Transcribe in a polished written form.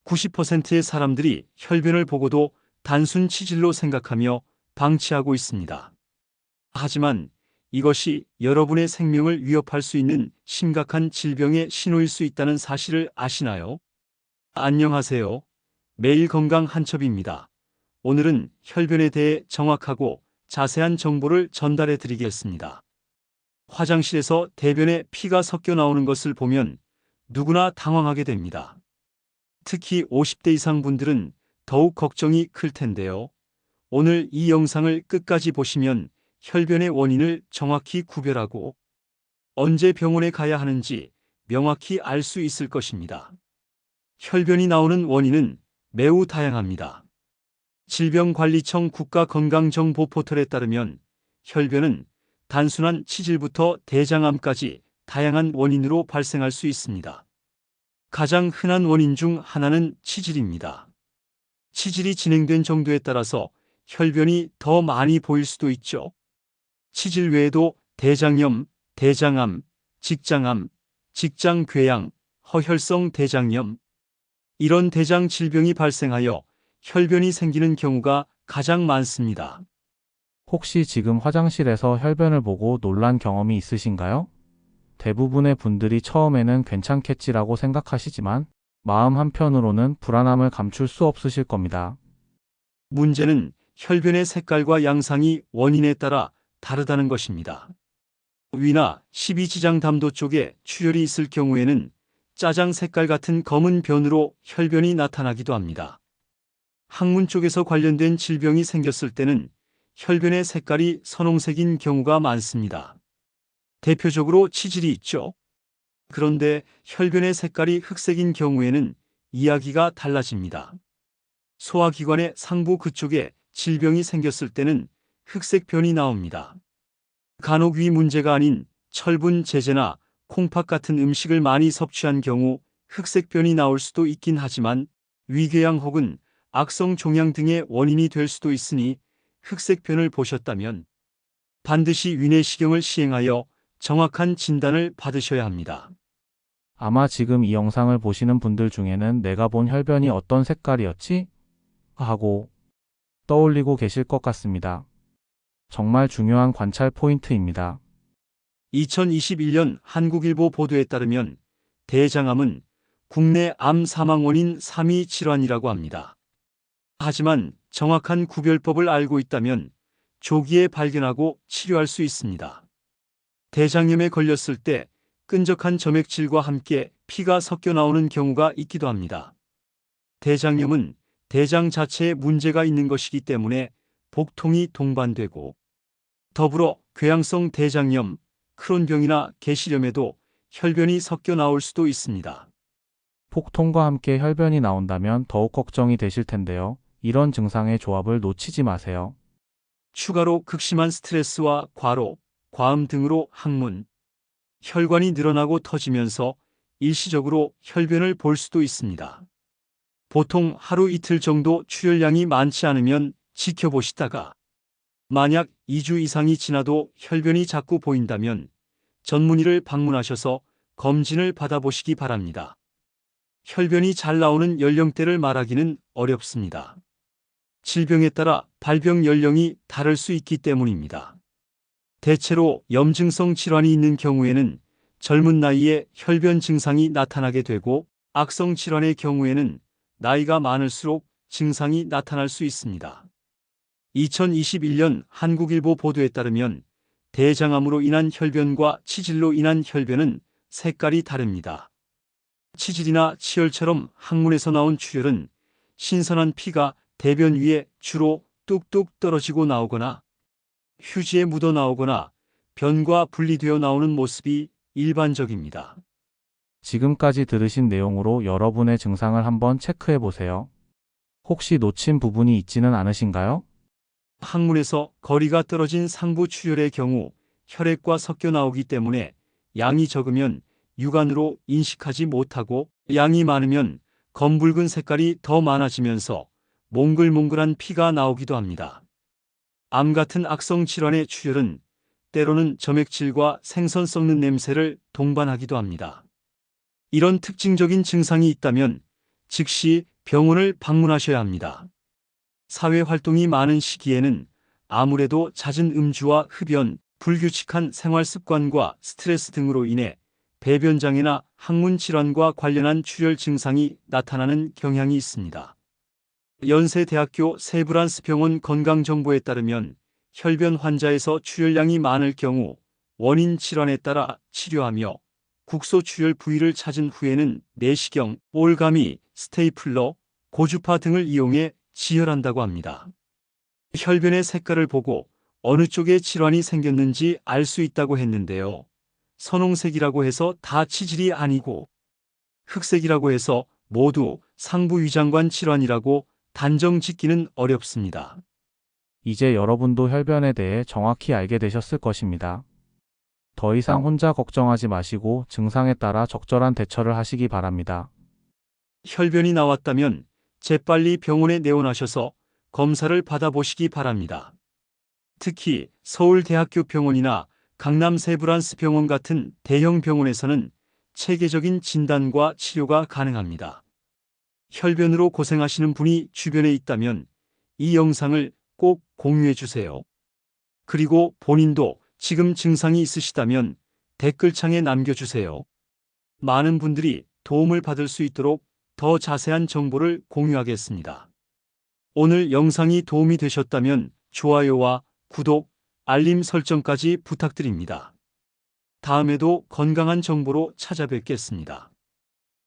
90%의 사람들이 혈변을 보고도 단순 치질로 생각하며 방치하고 있습니다. 하지만 이것이 여러분의 생명을 위협할 수 있는 심각한 질병의 신호일 수 있다는 사실을 아시나요? 안녕하세요. 매일 건강 한첩입니다. 오늘은 혈변에 대해 정확하고 자세한 정보를 전달해 드리겠습니다. 화장실에서 대변에 피가 섞여 나오는 것을 보면 누구나 당황하게 됩니다. 특히 50대 이상 분들은 더욱 걱정이 클 텐데요. 오늘 이 영상을 끝까지 보시면 혈변의 원인을 정확히 구별하고 언제 병원에 가야 하는지 명확히 알 수 있을 것입니다. 혈변이 나오는 원인은 매우 다양합니다. 질병관리청 국가건강정보 포털에 따르면 혈변은 단순한 치질부터 대장암까지 다양한 원인으로 발생할 수 있습니다. 가장 흔한 원인 중 하나는 치질입니다. 치질이 진행된 정도에 따라서 혈변이 더 많이 보일 수도 있죠. 치질 외에도 대장염, 대장암, 직장암, 직장궤양, 허혈성 대장염, 이런 대장 질병이 발생하여 혈변이 생기는 경우가 가장 많습니다. 혹시 지금 화장실에서 혈변을 보고 놀란 경험이 있으신가요? 대부분의 분들이 처음에는 괜찮겠지라고 생각하시지만 마음 한편으로는 불안함을 감출 수 없으실 겁니다. 문제는 혈변의 색깔과 양상이 원인에 따라 다르다는 것입니다. 위나 십이지장담도 쪽에 출혈이 있을 경우에는 짜장 색깔 같은 검은 변으로 혈변이 나타나기도 합니다. 항문 쪽에서 관련된 질병이 생겼을 때는 혈변의 색깔이 선홍색인 경우가 많습니다. 대표적으로 치질이 있죠. 그런데 혈변의 색깔이 흑색인 경우에는 이야기가 달라집니다. 소화기관의 상부 그쪽에 질병이 생겼을 때는 흑색 변이 나옵니다. 간혹 위 문제가 아닌 철분 제제나 콩팥 같은 음식을 많이 섭취한 경우 흑색 변이 나올 수도 있긴 하지만 위궤양 혹은 악성 종양 등의 원인이 될 수도 있으니 흑색 변을 보셨다면 반드시 위내시경을 시행하여 정확한 진단을 받으셔야 합니다. 아마 지금 이 영상을 보시는 분들 중에는 내가 본 혈변이 어떤 색깔이었지? 하고 떠올리고 계실 것 같습니다. 정말 중요한 관찰 포인트입니다. 2021년 한국일보 보도에 따르면 대장암은 국내 암 사망 원인 3위 질환이라고 합니다. 하지만 정확한 구별법을 알고 있다면 조기에 발견하고 치료할 수 있습니다. 대장염에 걸렸을 때 끈적한 점액질과 함께 피가 섞여 나오는 경우가 있기도 합니다. 대장염은 대장 자체에 문제가 있는 것이기 때문에 복통이 동반되고 더불어 궤양성 대장염, 크론병이나 개시염에도 혈변이 섞여 나올 수도 있습니다. 폭통과 함께 혈변이 나온다면 더욱 걱정이 되실 텐데요. 이런 증상의 조합을 놓치지 마세요. 추가로 극심한 스트레스와 과로, 과음 등으로 항문, 혈관이 늘어나고 터지면서 일시적으로 혈변을 볼 수도 있습니다. 보통 하루 이틀 정도 출혈량이 많지 않으면 지켜보시다가 만약 2주 이상이 지나도 혈변이 자꾸 보인다면 전문의를 방문하셔서 검진을 받아보시기 바랍니다. 혈변이 잘 나오는 연령대를 말하기는 어렵습니다. 질병에 따라 발병 연령이 다를 수 있기 때문입니다. 대체로 염증성 질환이 있는 경우에는 젊은 나이에 혈변 증상이 나타나게 되고 악성 질환의 경우에는 나이가 많을수록 증상이 나타날 수 있습니다. 2021년 한국일보 보도에 따르면 대장암으로 인한 혈변과 치질로 인한 혈변은 색깔이 다릅니다. 치질이나 치열처럼 항문에서 나온 출혈은 신선한 피가 대변 위에 주로 뚝뚝 떨어지고 나오거나 휴지에 묻어 나오거나 변과 분리되어 나오는 모습이 일반적입니다. 지금까지 들으신 내용으로 여러분의 증상을 한번 체크해 보세요. 혹시 놓친 부분이 있지는 않으신가요? 항문에서 거리가 떨어진 상부 출혈의 경우 혈액과 섞여 나오기 때문에 양이 적으면 육안으로 인식하지 못하고 양이 많으면 검붉은 색깔이 더 많아지면서 몽글몽글한 피가 나오기도 합니다. 암 같은 악성 질환의 출혈은 때로는 점액질과 생선 썩는 냄새를 동반하기도 합니다. 이런 특징적인 증상이 있다면 즉시 병원을 방문하셔야 합니다. 사회 활동이 많은 시기에는 아무래도 잦은 음주와 흡연, 불규칙한 생활 습관과 스트레스 등으로 인해 배변장애나 항문 질환과 관련한 출혈 증상이 나타나는 경향이 있습니다. 연세대학교 세브란스병원 건강정보에 따르면 혈변 환자에서 출혈량이 많을 경우 원인 질환에 따라 치료하며 국소 출혈 부위를 찾은 후에는 내시경, 올가미, 스테이플러, 고주파 등을 이용해 지혈한다고 합니다. 혈변의 색깔을 보고 어느 쪽에 질환이 생겼는지 알 수 있다고 했는데요. 선홍색이라고 해서 다 치질이 아니고 흑색이라고 해서 모두 상부위장관 질환이라고 단정 짓기는 어렵습니다. 이제 여러분도 혈변에 대해 정확히 알게 되셨을 것입니다. 더 이상 혼자 걱정하지 마시고 증상에 따라 적절한 대처를 하시기 바랍니다. 혈변이 나왔다면 재빨리 병원에 내원하셔서 검사를 받아보시기 바랍니다. 특히 서울대학교 병원이나 강남 세브란스 병원 같은 대형 병원에서는 체계적인 진단과 치료가 가능합니다. 혈변으로 고생하시는 분이 주변에 있다면 이 영상을 꼭 공유해 주세요. 그리고 본인도 지금 증상이 있으시다면 댓글창에 남겨주세요. 많은 분들이 도움을 받을 수 있도록 더 자세한 정보를 공유하겠습니다. 오늘 영상이 도움이 되셨다면 좋아요와 구독, 알림 설정까지 부탁드립니다. 다음에도 건강한 정보로 찾아뵙겠습니다.